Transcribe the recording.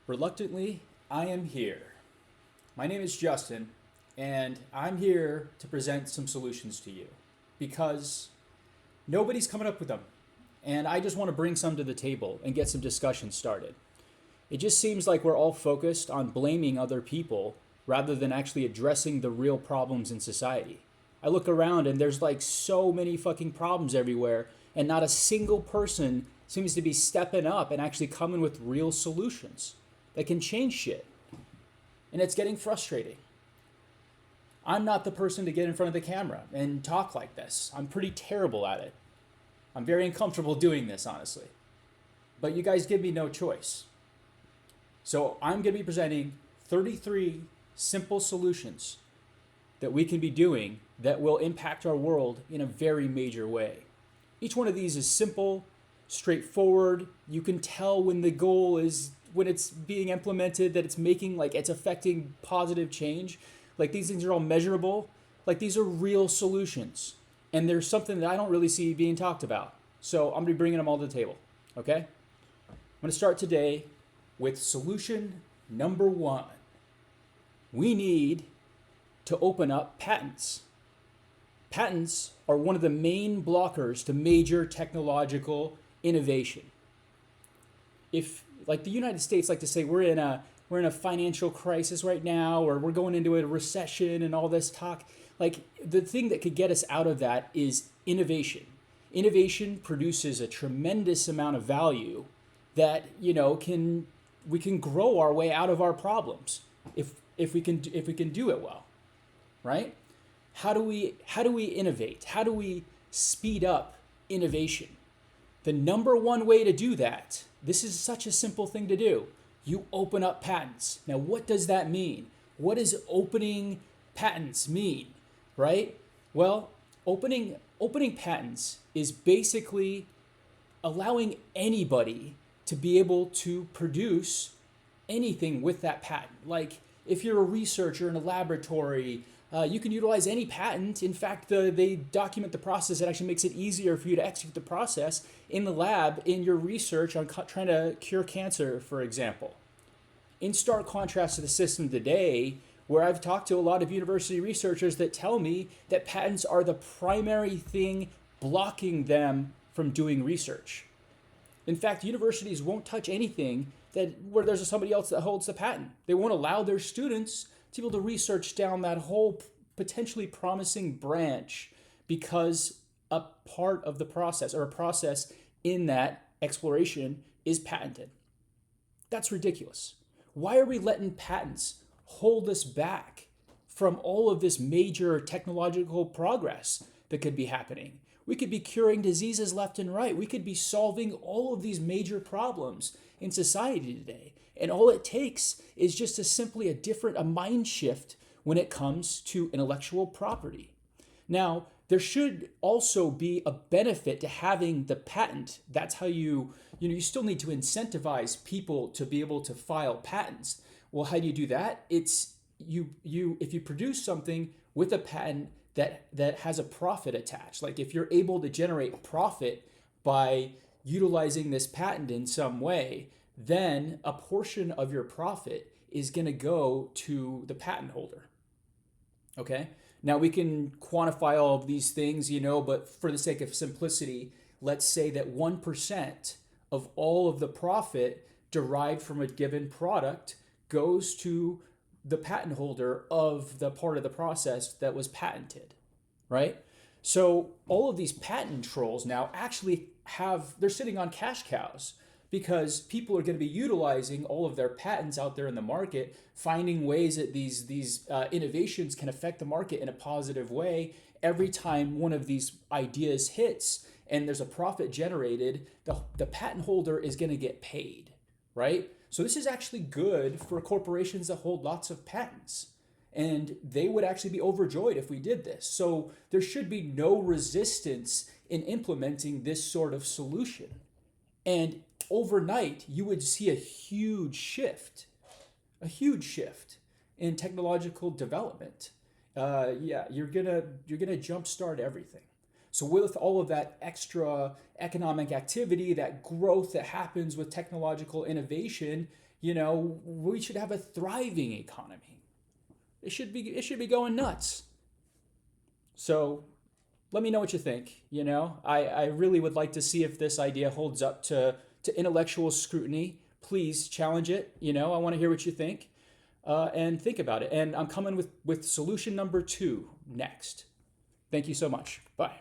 Reluctantly, I am here. My name is Justin, and I'm here to present some solutions to you because nobody's coming up with them. And I just want to bring some to the table and get some discussion started. It just seems like we're all focused on blaming other people rather than actually addressing the real problems in society. I look around and there's like so many fucking problems everywhere, and not a single person seems to be stepping up and actually coming with real solutions that can change shit. And it's getting frustrating. I'm not the person to get in front of the camera and talk like this. I'm pretty terrible at it. I'm very uncomfortable doing this, honestly. But you guys give me no choice. So I'm going to be presenting 33 simple solutions that we can be doing that will impact our world in a very major way. Each one of these is simple, straightforward. You can tell when the goal is, when it's being implemented, that it's making, like, it's affecting positive change. Like, these things are all measurable. Like, these are real solutions. And there's something that I don't really see being talked about. So I'm going to be bringing them all to the table. Okay? I'm going to start today with solution number 1. We need to open up patents. Patents are one of the main blockers to major technological innovation. If, like, the United States like to say we're in a financial crisis right now, or we're going into a recession and all this talk, like, the thing that could get us out of that is innovation. Innovation produces a tremendous amount of value that, we can grow our way out of our problems if we can do it well, right? How do we innovate? How do we speed up innovation? The number one way to do that, this is such a simple thing to do. You open up patents. Now, what does that mean? What does opening patents mean, right? Well, opening patents is basically allowing anybody to be able to produce anything with that patent. Like, if you're a researcher in a laboratory, you can utilize any patent. In fact, they document the process. It actually makes it easier for you to execute the process in the lab in your research on trying to cure cancer, for example. In stark contrast to the system today, where I've talked to a lot of university researchers that tell me that patents are the primary thing blocking them from doing research. In fact, universities won't touch anything where there's somebody else that holds the patent. They won't allow their students to be able to research down that whole potentially promising branch because a part of the process, or a process in that exploration, is patented. That's ridiculous. Why are we letting patents hold us back from all of this major technological progress that could be happening? We could be curing diseases left and right. We could be solving all of these major problems in society today. And all it takes is just a mind shift when it comes to intellectual property. Now, there should also be a benefit to having the patent. That's how you still need to incentivize people to be able to file patents. Well, how do you do that? It's if you produce something with a patent that has a profit attached. Like, if you're able to generate profit by utilizing this patent in some way, then a portion of your profit is going to go to the patent holder. Okay? Now, we can quantify all of these things, but for the sake of simplicity, let's say that 1% of all of the profit derived from a given product goes to the patent holder of the part of the process that was patented, right? So all of these patent trolls now actually they're sitting on cash cows, because people are going to be utilizing all of their patents out there in the market, finding ways that these innovations can affect the market in a positive way. Every time one of these ideas hits and there's a profit generated, the patent holder is going to get paid, right? So this is actually good for corporations that hold lots of patents. And they would actually be overjoyed if we did this. So there should be no resistance in implementing this sort of solution. And overnight, you would see a huge shift in technological development. You're gonna jumpstart everything. So with all of that extra economic activity, that growth that happens with technological innovation, we should have a thriving economy. It should be going nuts. So let me know what you think. I really would like to see if this idea holds up to intellectual scrutiny. Please challenge it. I want to hear what you think, and think about it. And I'm coming with solution number 2 next. Thank you so much. Bye.